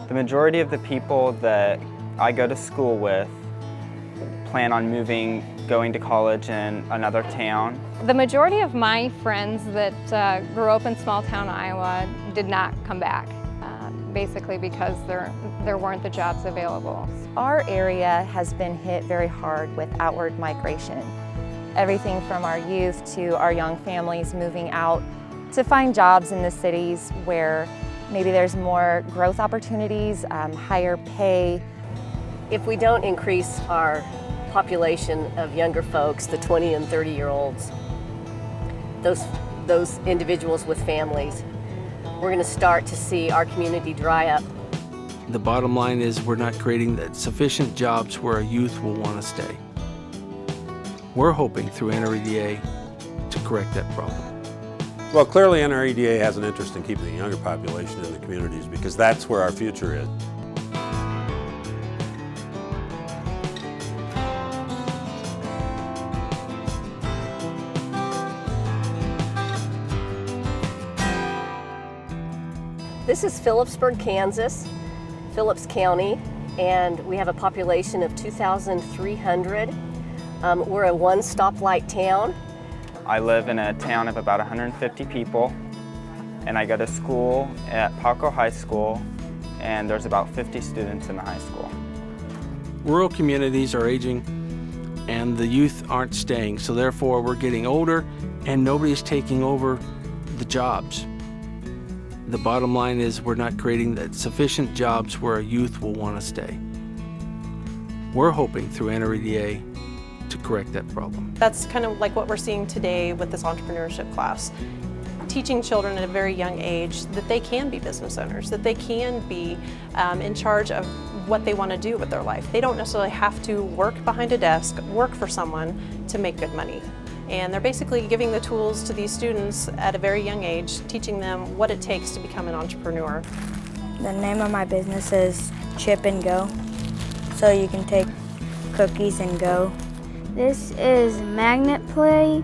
The majority of the people that I go to school with plan on going to college in another town. The majority of my friends that grew up in small town Iowa did not come back, basically because there weren't the jobs available. Our area has been hit very hard with outward migration. Everything from our youth to our young families moving out to find jobs in the cities where maybe there's more growth opportunities, higher pay. If we don't increase our population of younger folks, the 20 and 30-year-olds, those individuals with families, we're going to start to see our community dry up. The bottom line is we're not creating sufficient jobs where our youth will want to stay. We're hoping through NREDA to correct that problem. Well, clearly NREDA has an interest in keeping the younger population in the communities because that's where our future is. This is Phillipsburg, Kansas, Phillips County, and we have a population of 2,300. We're a one-stoplight town. I live in a town of about 150 people, and I go to school at Palco High School, and there's about 50 students in the high school. Rural communities are aging, and the youth aren't staying, so therefore we're getting older, and nobody's taking over the jobs. The bottom line is we're not creating sufficient jobs where our youth will want to stay. We're hoping through NREDA to correct that problem. That's kind of like what we're seeing today with this entrepreneurship class. Teaching children at a very young age that they can be business owners, that they can be in charge of what they want to do with their life. They don't necessarily have to work behind a desk, work for someone to make good money. And they're basically giving the tools to these students at a very young age, teaching them what it takes to become an entrepreneur. The name of my business is Chip and Go, so you can take cookies and go. This is magnet play.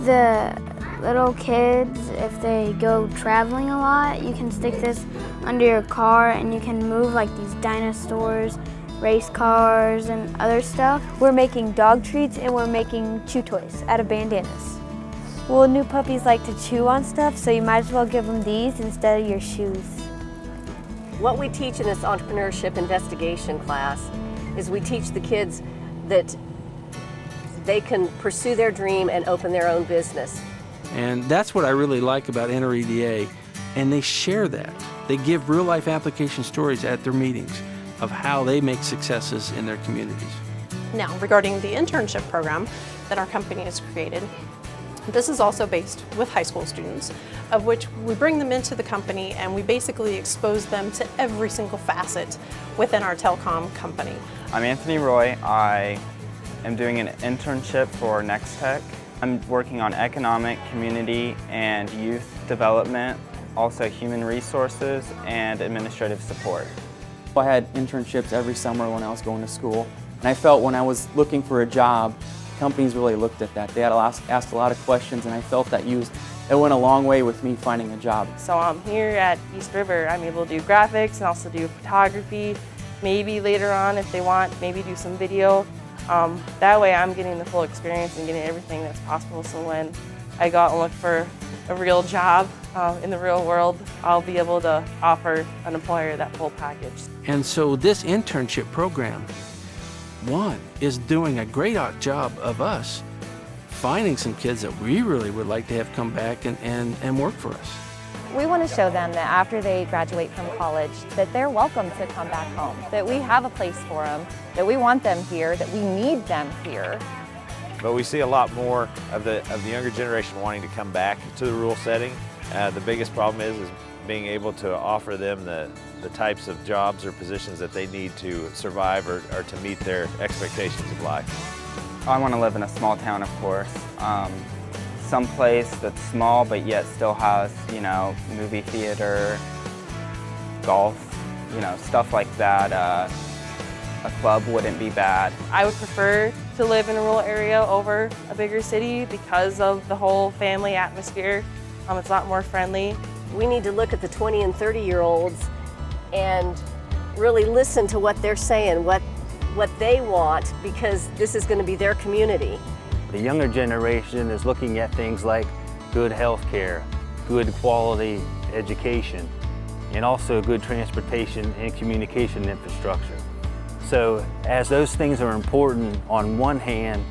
The little kids, if they go traveling a lot, you can stick this under your car and you can move like these dinosaurs, race cars, and other stuff. We're making dog treats and we're making chew toys out of bandanas. Well, new puppies like to chew on stuff, so you might as well give them these instead of your shoes. What we teach in this entrepreneurship investigation class is we teach the kids that they can pursue their dream and open their own business. And that's what I really like about NREDA, and they share that. They give real-life application stories at their meetings of how they make successes in their communities. Now, regarding the internship program that our company has created, this is also based with high school students, of which we bring them into the company and we basically expose them to every single facet within our telecom company. I'm Anthony Roy. I am doing an internship for Next Tech. I'm working on economic, community, and youth development, also human resources and administrative support. I had internships every summer when I was going to school, and I felt when I was looking for a job, companies really looked at that. They had asked a lot of questions, and I felt that it went a long way with me finding a job. So I'm here at East River. I'm able to do graphics and also do photography. Maybe later on, if they want, maybe do some video. That way I'm getting the full experience and getting everything that's possible, so when I go out and look for a real job in the real world, I'll be able to offer an employer that full package. And so this internship program, one, is doing a great job of us finding some kids that we really would like to have come back and work for us. We want to show them that after they graduate from college, that they're welcome to come back home, that we have a place for them, that we want them here, that we need them here. But we see a lot more of the younger generation wanting to come back to the rural setting. The biggest problem is being able to offer them the types of jobs or positions that they need to survive or to meet their expectations of life. I want to live in a small town, of course. Some place that's small but yet still has, movie theater, golf, stuff like that. A club wouldn't be bad. I would prefer to live in a rural area over a bigger city because of the whole family atmosphere. It's a lot more friendly. We need to look at the 20 and 30-year-olds and really listen to what they're saying, what they want, because this is going to be their community. The younger generation is looking at things like good health care, good quality education, and also good transportation and communication infrastructure. So as those things are important on one hand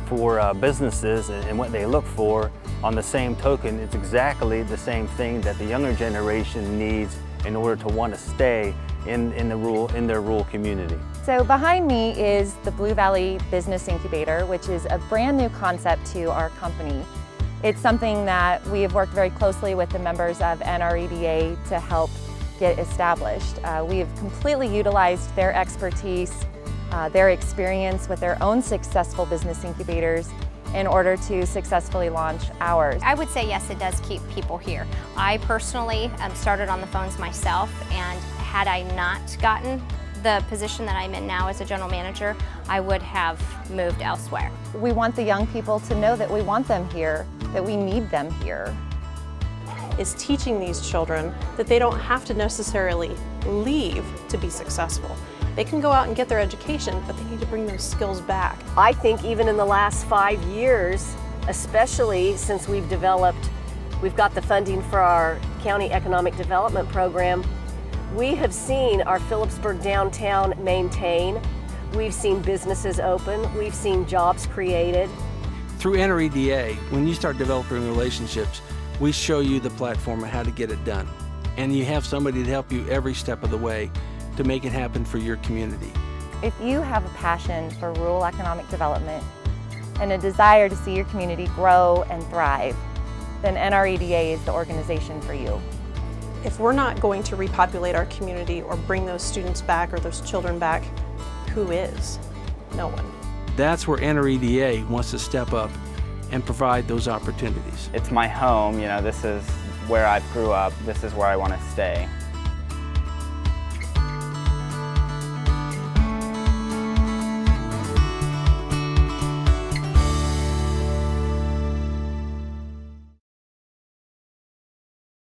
for businesses and what they look for, on the same token, it's exactly the same thing that the younger generation needs in order to want to stay in their rural community. So behind me is the Blue Valley Business Incubator, which is a brand new concept to our company. It's something that we have worked very closely with the members of NREDA to help get established. We have completely utilized their expertise, their experience with their own successful business incubators in order to successfully launch ours. I would say yes, it does keep people here. I personally started on the phones myself, and had I not gotten the position that I'm in now as a general manager, I would have moved elsewhere. We want the young people to know that we want them here, that we need them here. Is teaching these children that they don't have to necessarily leave to be successful. They can go out and get their education, but they need to bring those skills back. I think even in the last 5 years, especially since we've got the funding for our county economic development program, we have seen our Phillipsburg downtown maintain. We've seen businesses open. We've seen jobs created. Through NREDA, when you start developing relationships, we show you the platform of how to get it done. And you have somebody to help you every step of the way to make it happen for your community. If you have a passion for rural economic development and a desire to see your community grow and thrive, then NREDA is the organization for you. If we're not going to repopulate our community or bring those students back or those children back, who is? No one. That's where NREDA wants to step up and provide those opportunities. It's my home, you know, this is where I grew up, this is where I want to stay.